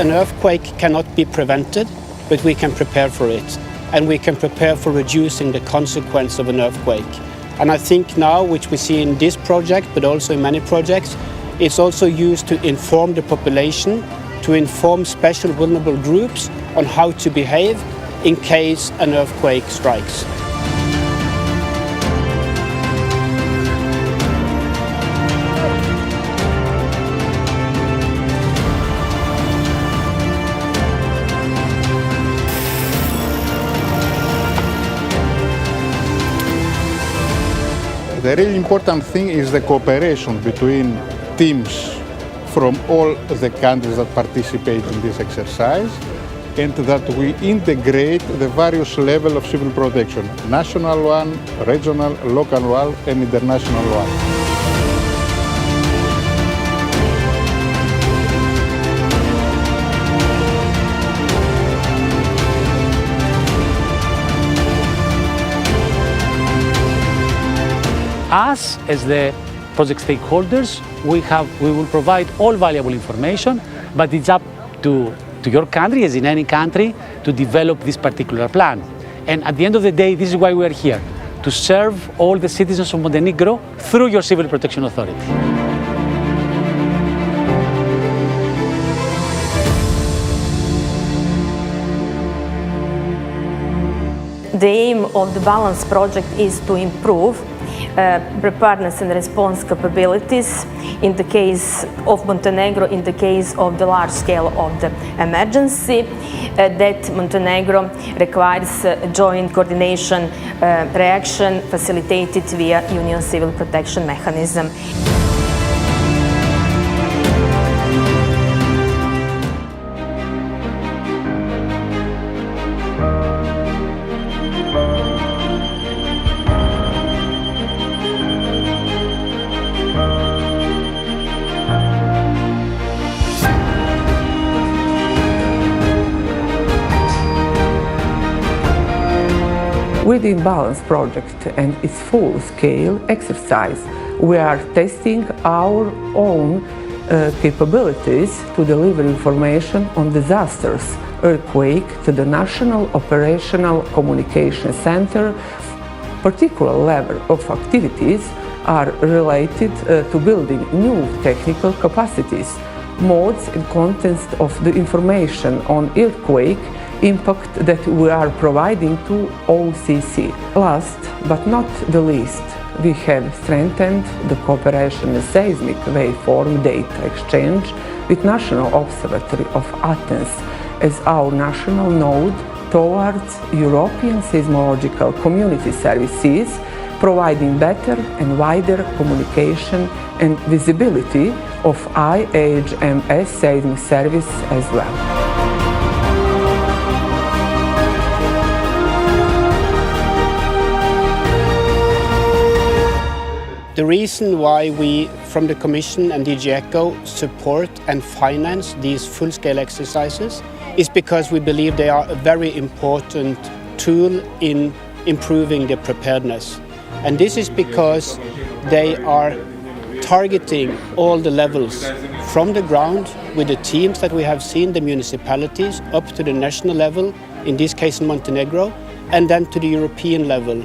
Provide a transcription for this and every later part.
An earthquake cannot be prevented, but we can prepare for it. And we can prepare for reducing the consequence of an earthquake. And I think now, which we see in this project, but also in many projects, it's also used to inform the population, to inform special vulnerable groups on how to behave in case an earthquake strikes. The really important thing is the cooperation between teams from all the countries that participate in this exercise, and that we integrate the various levels of civil protection, national one, regional, local one, and international one. Us, as the project stakeholders, we will provide all valuable information, but it's up to your country, as in any country, to develop this particular plan. And at the end of the day, this is why we are here, to serve all the citizens of Montenegro through your Civil Protection Authority. The aim of the Balance project is to improve preparedness and response capabilities in the case of Montenegro, in the case of the large scale of the emergency, that Montenegro requires joint coordination reaction facilitated via Union Civil Protection Mechanism. With the Balance project and its full-scale exercise, we are testing our own capabilities to deliver information on disasters, earthquake, to the National Operational Communication Center. Particular level of activities are related to building new technical capacities, modes and contents of the information on earthquake impact that we are providing to OCC. Last but not the least, we have strengthened the cooperation in seismic waveform data exchange with National Observatory of Athens as our national node towards European seismological community services, providing better and wider communication and visibility of IHMS seismic service as well. The reason why we, from the Commission and DG ECHO, support and finance these full-scale exercises is because we believe they are a very important tool in improving the preparedness. And this is because they are targeting all the levels from the ground with the teams that we have seen, the municipalities, up to the national level, in this case in Montenegro, and then to the European level,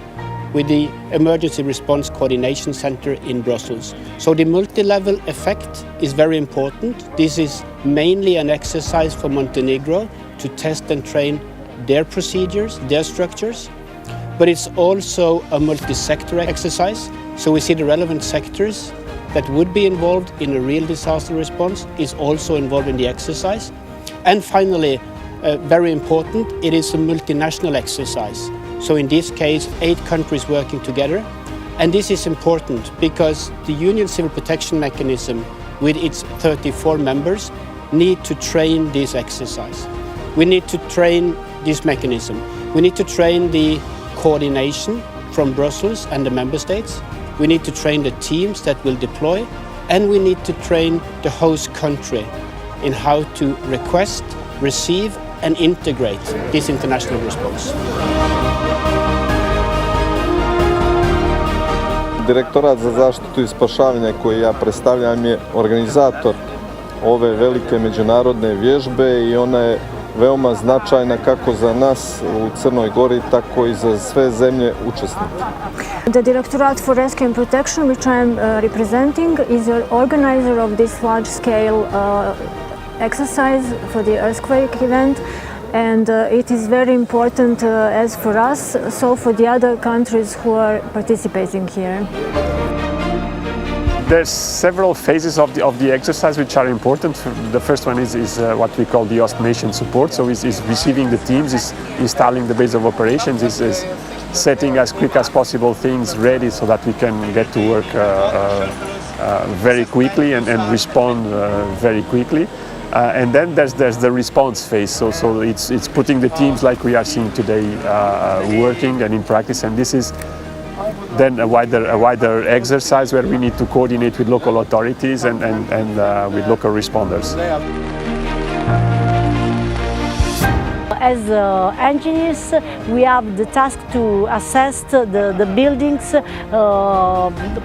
with the Emergency Response Coordination Center in Brussels. So the multi-level effect is very important. This is mainly an exercise for Montenegro to test and train their procedures, their structures, but it's also a multi-sector exercise. So we see the relevant sectors that would be involved in a real disaster response is also involved in the exercise. And finally, very important, it is a multinational exercise. So in this case, 8 countries working together. And this is important because the Union Civil Protection Mechanism, with its 34 members, need to train this exercise. We need to train this mechanism. We need to train the coordination from Brussels and the member states. We need to train the teams that will deploy. And we need to train the host country in how to request, receive, and integrate this international response. Директорат за zaštitu i spašavanje koji ja predstavljam je organizator ove velike međunarodne vježbe i ona je veoma značajna kako za nas u Crnoj Gori, tako i za sve zemlje učesnike. The Directorate for Rescue and Protection, which I am representing, is an organizer of this large-scale exercise for the earthquake event, and it is very important as for us, so for the other countries who are participating here. There's several phases of the exercise which are important. The first one is what we call the host nation support. So is receiving the teams, is installing the base of operations, is setting as quick as possible things ready so that we can get to work very quickly and respond very quickly. And then there's the response phase. So it's putting the teams like we are seeing today working and in practice. And this is then a wider exercise where we need to coordinate with local authorities and with local responders. As engineers, we have the task to assess the buildings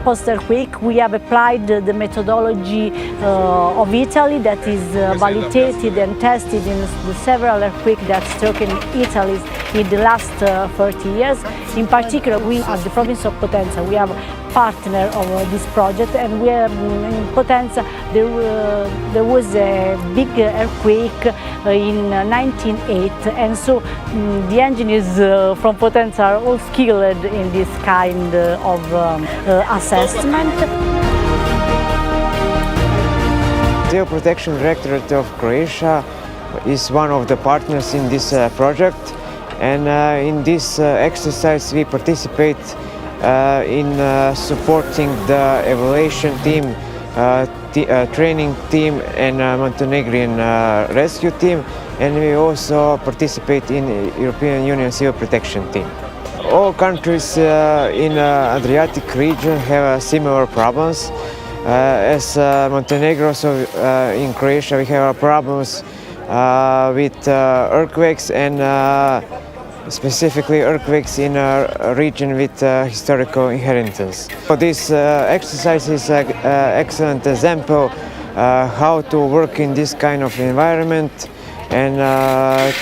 post-earthquake. We have applied the methodology of Italy that is validated and tested in the several earthquakes that struck in Italy in the last 30 years. In particular, we at the province of Potenza, we have partner of this project, and we are in Potenza. There was a big earthquake in 1908, and so the engineers from Potenza are all skilled in this kind of assessment. The Protection Directorate of Croatia is one of the partners in this project, and in this exercise we participate in supporting the evaluation team, training team and Montenegrin rescue team, and we also participate in European Union Civil Protection team. All countries in Adriatic region have similar problems. As Montenegro, so in Croatia we have problems with earthquakes and specifically earthquakes in a region with historical inheritance. So this exercise is an excellent example how to work in this kind of environment and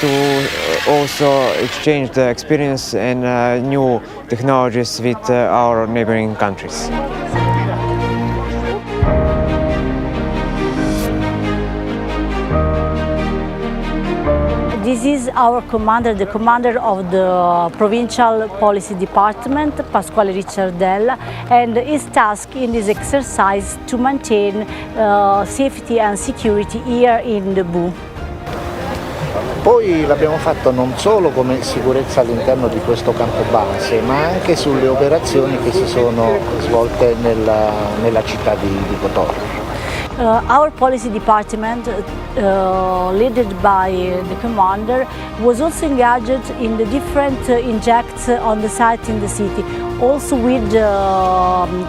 to also exchange the experience and new technologies with our neighboring countries. This is our commander, the commander of the Provincial Policy Department, Pasquale Ricciardella, and his task in this exercise to maintain safety and security here in the BU. Poi l'abbiamo fatto non solo come sicurezza all'interno di questo campo base, ma anche sulle operazioni che si sono svolte nella città di Kotor. Our policy department, led by the commander, was also engaged in the different injects on the site in the city, also with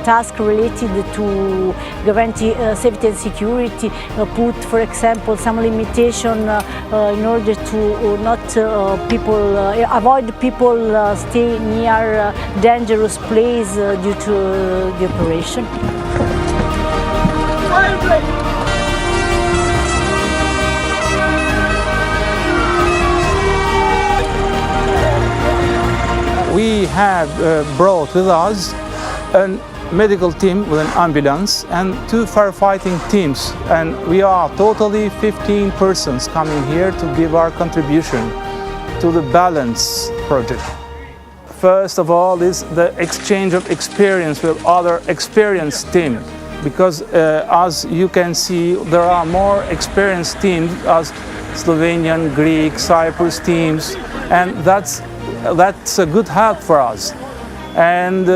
tasks related to guarantee safety and security, put, for example, some limitation in order to not avoid people stay near dangerous place due to the operation. We have brought with us a medical team with an ambulance and 2 firefighting teams, and we are totally 15 persons coming here to give our contribution to the Balance project. First of all is the exchange of experience with other experienced teams, because as you can see, there are more experienced teams as Slovenian, Greek, Cyprus teams, and that's a good help for us. And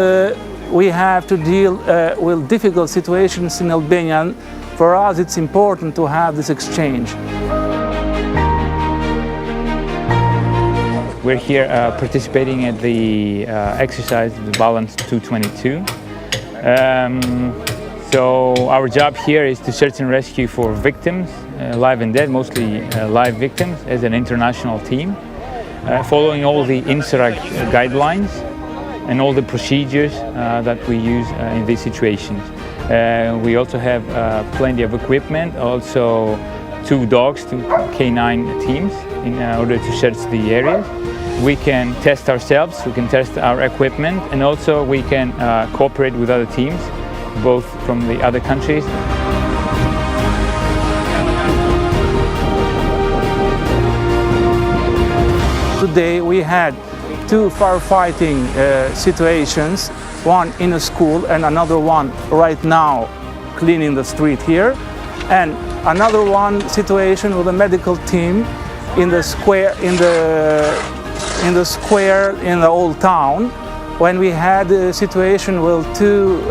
we have to deal with difficult situations in Albania. For us, it's important to have this exchange. We're here participating at the exercise, the Balance 222. So our job here is to search and rescue for victims, live and dead, mostly live victims, as an international team, following all the INSRAG guidelines and all the procedures that we use in these situations. We also have plenty of equipment, also 2 dogs, 2 canine teams in order to search the areas. We can test ourselves, we can test our equipment, and also we can cooperate with other teams, both from the other countries. Today we had 2 firefighting situations, one in a school and another one right now cleaning the street here, and another one situation with a medical team in the square in the old town, when we had a situation with 2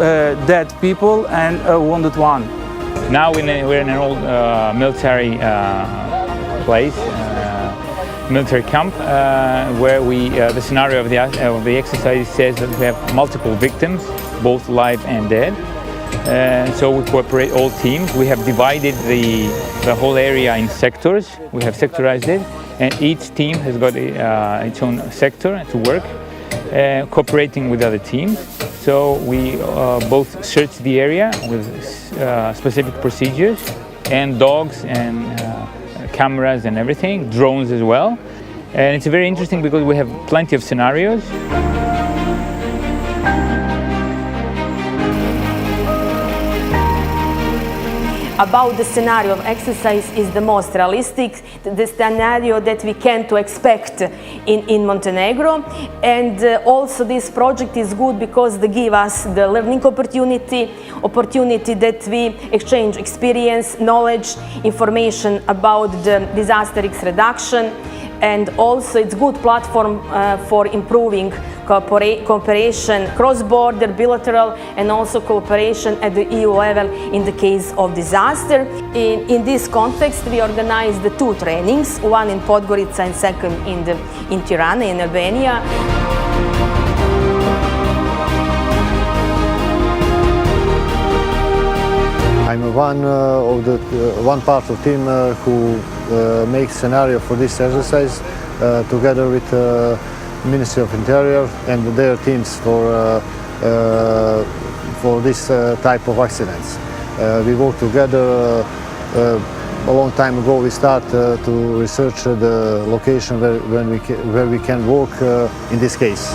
dead people and a wounded one. Now we're in an old military place, military camp, where the scenario of the exercise says that we have multiple victims, both live and dead. So we cooperate all teams. We have divided the whole area in sectors. We have sectorized it, and each team has got its own sector to work, cooperating with other teams. So we both search the area with specific procedures, and dogs and cameras and everything, drones as well. And it's very interesting because we have plenty of scenarios. About the scenario of exercise is the most realistic, the scenario that we can to expect in Montenegro. And also this project is good because they give us the learning opportunity that we exchange experience, knowledge, information about the disaster risk reduction. And also it's good platform for improving cooperation cross-border, bilateral, and also cooperation at the EU level in the case of disaster. In this context, we organized the 2 trainings, one in Podgorica and second in Tirana in Albania. I'm one part of team who makes scenario for this exercise together with Ministry of Interior and their teams for this type of accidents. We work together. A long time ago we started to research the location where we can work in this case.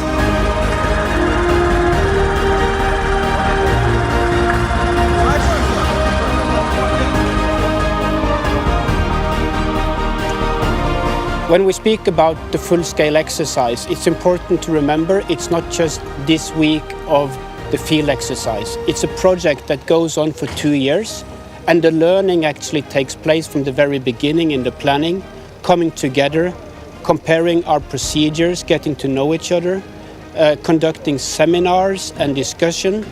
When we speak about the full-scale exercise, it's important to remember it's not just this week of the field exercise. It's a project that goes on for 2 years, and the learning actually takes place from the very beginning in the planning, coming together, comparing our procedures, getting to know each other, conducting seminars and discussion,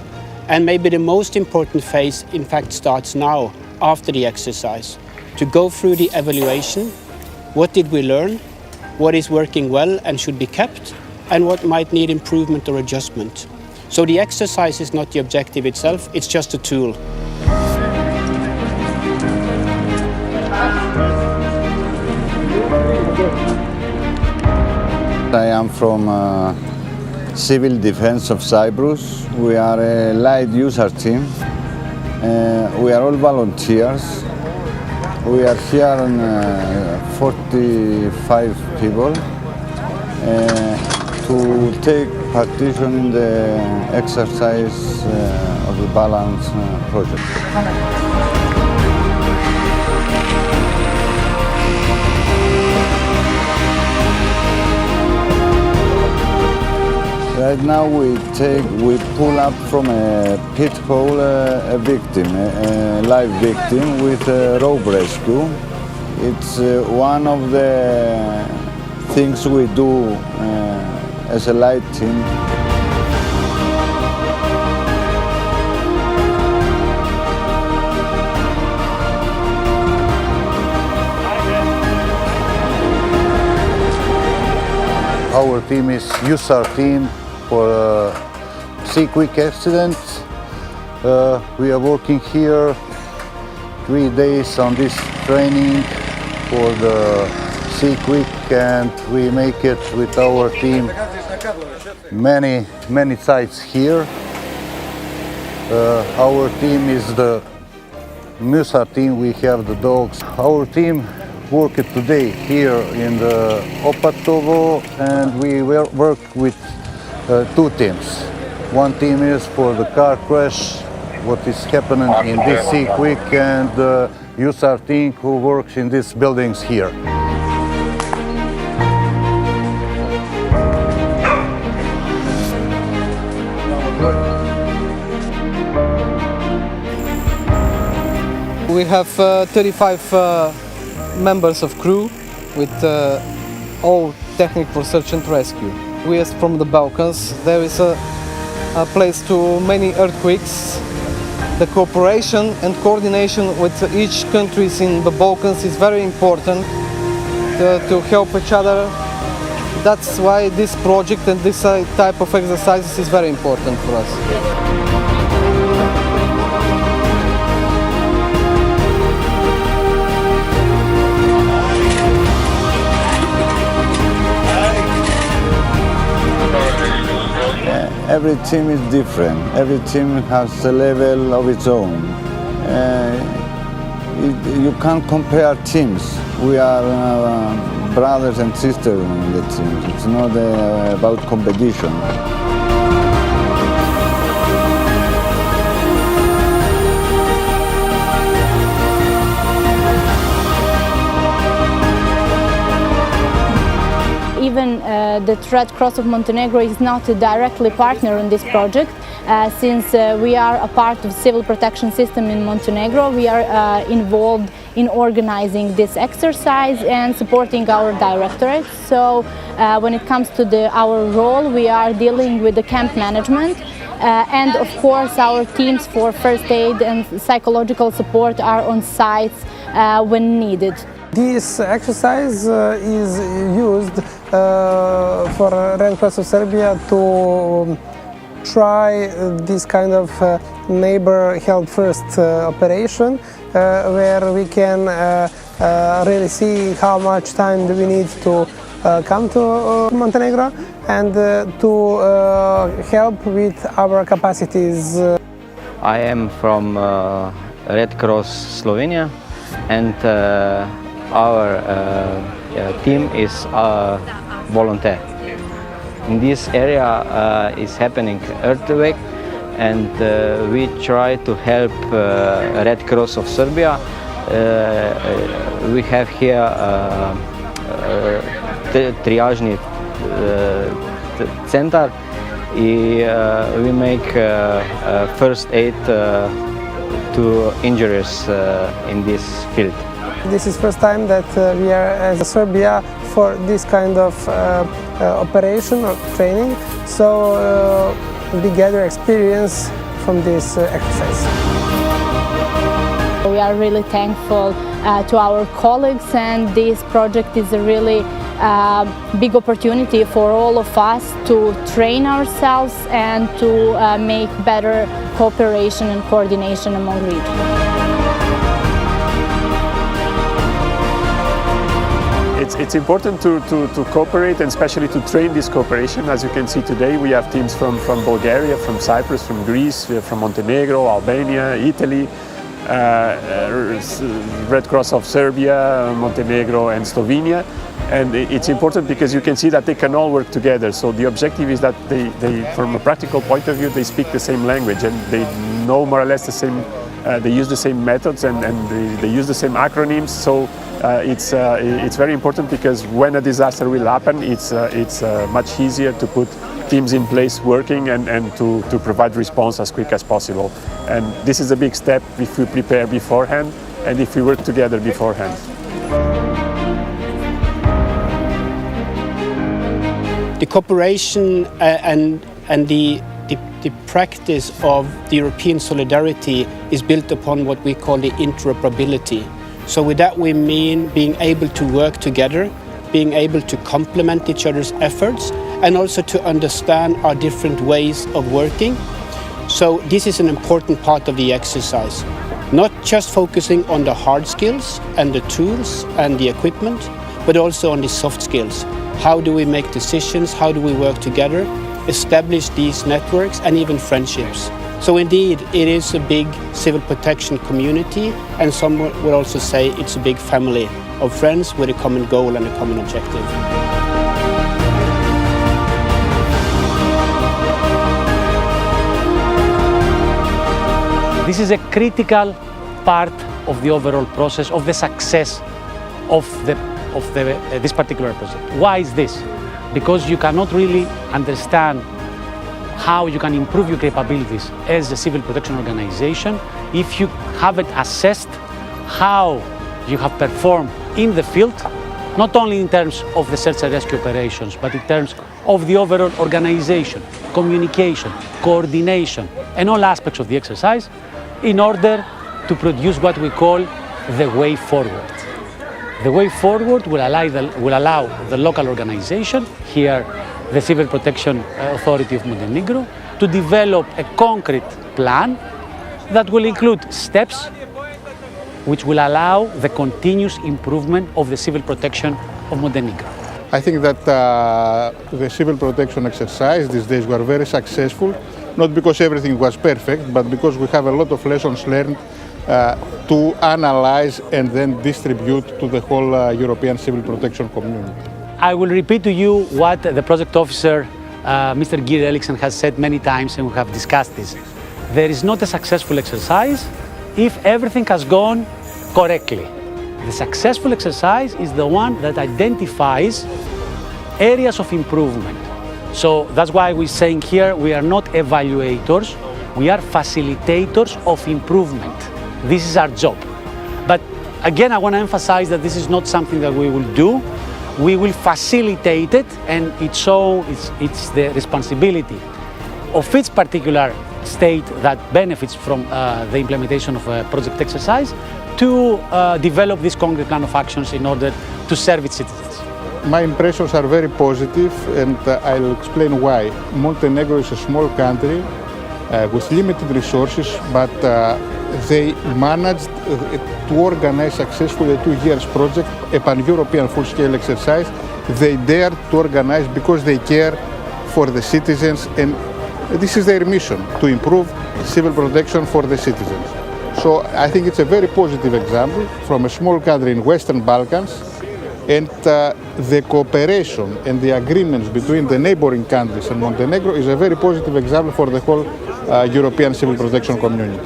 and maybe the most important phase in fact starts now, after the exercise, to go through the evaluation. What did we learn? What is working well and should be kept? And what might need improvement or adjustment? So the exercise is not the objective itself, it's just a tool. I am from Civil Defense of Cyprus. We are a light user team. We are all volunteers. We are here 45 people to take participation in the exercise of the balance project. Right now we pull up from a pit hole a victim, a live victim with a rope rescue. It's one of the things we do as a light team. Our team is user team for sea quick accidents. We are working here 3 days on this training for the sea quick, and we make it with our team many sites here. Our team is the Musa team, we have the dogs. Our team worked today here in the Opatovo, and we work with two teams. One team is for the car crash, what is happening in this sea quick, and the USAR team who works in these buildings here. We have 35 members of crew with all technique for search and rescue. We are from the Balkans. There is a place to many earthquakes. The cooperation and coordination with each country in the Balkans is very important to help each other. That's why this project and this type of exercises is very important for us. Every team is different. Every team has a level of its own. You can't compare teams. We are brothers and sisters in the team. It's not about competition. Even the Red Cross of Montenegro is not a directly partner in this project. Since we are a part of civil protection system in Montenegro, we are involved in organizing this exercise and supporting our directorate. So when it comes to our role, we are dealing with the camp management. And of course our teams for first aid and psychological support are on site when needed. This exercise is used for Red Cross of Serbia to try this kind of neighbor help first operation, where we can really see how much time do we need to come to Montenegro and to help with our capacities. I am from Red Cross Slovenia, and our team is volunteer. In this area is happening earthquake, and we try to help Red Cross of Serbia. We have here triage center. We make first aid to injuries in this field. This is first time that we are as Serbia for this kind of operation or training, so we gather experience from this exercise. We are really thankful to our colleagues, and this project is a really big opportunity for all of us to train ourselves and to make better cooperation and coordination among regions. It's important to cooperate, and especially to train this cooperation. As you can see today, we have teams from Bulgaria, from Cyprus, from Greece, from Montenegro, Albania, Italy, Red Cross of Serbia, Montenegro and Slovenia. And it's important because you can see that they can all work together. So the objective is that they from a practical point of view, they speak the same language and they know more or less the same, they use the same methods and they use the same acronyms. So it's very important because when a disaster will happen, it's much easier to put teams in place working and to provide response as quick as possible. And this is a big step if we prepare beforehand and if we work together beforehand. The cooperation and the practice of the European solidarity is built upon what we call the interoperability. So with that we mean being able to work together, being able to complement each other's efforts, and also to understand our different ways of working. So this is an important part of the exercise. Not just focusing on the hard skills and the tools and the equipment, but also on the soft skills. How do we make decisions? How do we work together? Establish these networks and even friendships. So indeed, it is a big civil protection community, and some would also say it's a big family of friends with a common goal and a common objective. This is a critical part of the overall process of the success of this particular project. Why is this? Because you cannot really understand how you can improve your capabilities as a civil protection organization if you haven't assessed how you have performed in the field, not only in terms of the search and rescue operations, but in terms of the overall organization, communication, coordination, and all aspects of the exercise, in order to produce what we call the way forward. The way forward will allow the local organization, here the Civil Protection Authority of Montenegro, to develop a concrete plan that will include steps which will allow the continuous improvement of the civil protection of Montenegro. I think that the civil protection exercise these days were very successful, not because everything was perfect, but because we have a lot of lessons learned to analyze and then distribute to the whole European civil protection community. I will repeat to you what the project officer, Mr. Geir Eriksen, has said many times, and we have discussed this. There is not a successful exercise if everything has gone correctly. The successful exercise is the one that identifies areas of improvement. So that's why we're saying here we are not evaluators, we are facilitators of improvement. This is our job. But again, I want to emphasize that this is not something that we will do. We will facilitate it, and it's the responsibility of each particular state that benefits from the implementation of a project exercise to develop this concrete plan of actions in order to serve its citizens. My impressions are very positive, and I'll explain why. Montenegro is a small country with limited resources, but they managed to organize successfully a 2 years project, a pan-European full-scale exercise. They dared to organize because they care for the citizens, and this is their mission, to improve civil protection for the citizens. So I think it's a very positive example from a small country in Western Balkans, and the cooperation and the agreements between the neighboring countries and Montenegro is a very positive example for the whole European civil protection community.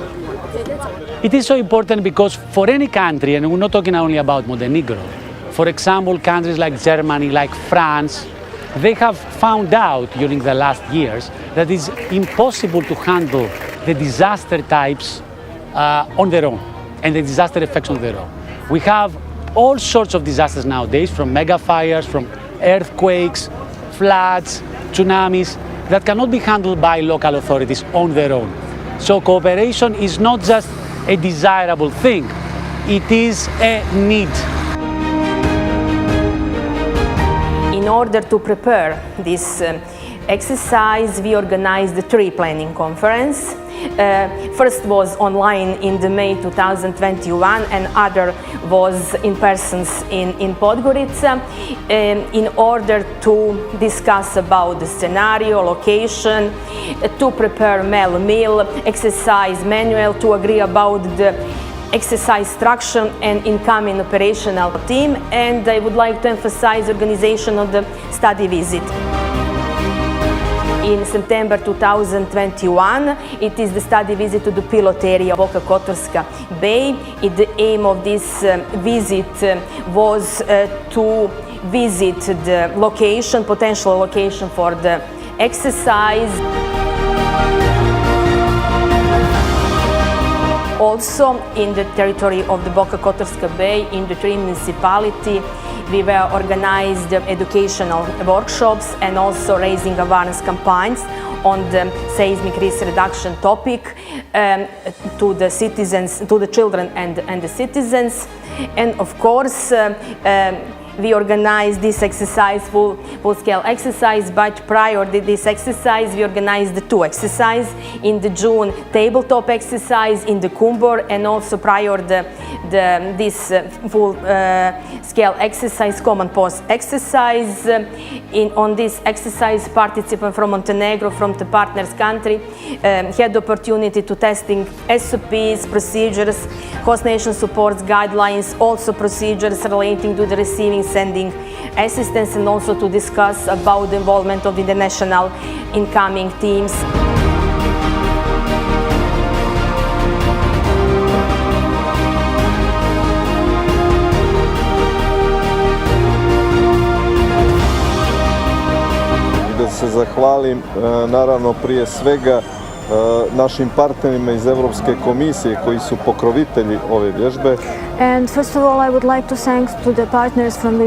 It is so important because for any country, and we're not talking only about Montenegro, for example, countries like Germany, like France, they have found out during the last years that it's impossible to handle the disaster types on their own and the disaster effects on their own. We have all sorts of disasters nowadays, from mega fires, from earthquakes, floods, tsunamis, that cannot be handled by local authorities on their own. So cooperation is not just a desirable thing, it is a need. In order to prepare this exercise, we organized the 3 planning conference. First was online in the May 2021, and other was in person in Podgorica, in order to discuss about the scenario, location, to prepare meal exercise manual, to agree about the exercise structure and incoming operational team, and I would like to emphasize organization of the study visit. In September 2021, it is the study visit to the pilot area of Kotorska Bay. The aim of this visit was to visit the location, potential location for the exercise. Also, in the territory of the Boka Kotorska Bay, in the 3 municipalities, we were organized educational workshops and also raising awareness campaigns on the seismic risk reduction topic to the citizens, to the children and the citizens. And of course, we organized this exercise, full-scale exercise, but prior to this exercise, we organized the two exercises. In the June, tabletop exercise in the Kumbor, and also prior this full-scale exercise, common pose exercise. On this exercise, participants from Montenegro, from the partners country, had the opportunity to testing SOPs, procedures, host nation supports, guidelines, also procedures relating to the receiving, sending assistance, and also to discuss about the involvement of the international incoming teams. Da se zahvalim naravno prije svega našim partnerima iz Europske komisije koji su pokrovitelji ove vježbe. And first of all, I would like to thank to the partners from the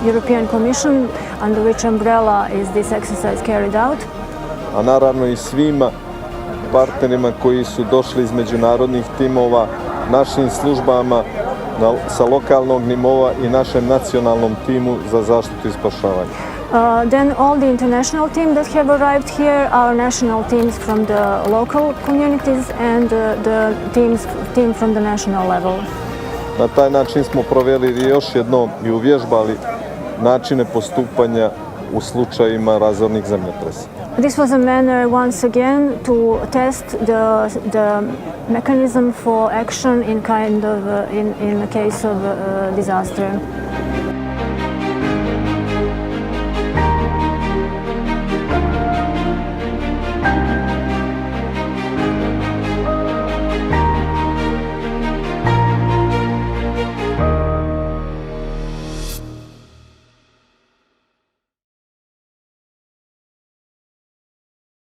European Commission, under which umbrella is this exercise carried out. A naravno i svima partnerima koji su došli iz međunarodnih timova, našim službama sa lokalnog nivoa i našem nacionalnom timu za zaštitu i spašavanje. Then all the international teams that have arrived here, our national teams from the local communities and the team from the national level. Na taj način smo provjerili još jednom i uvježbali načine postupanja u slučajima razornih zemljotresa. This was a manner once again to test the mechanism for action in the case of disaster.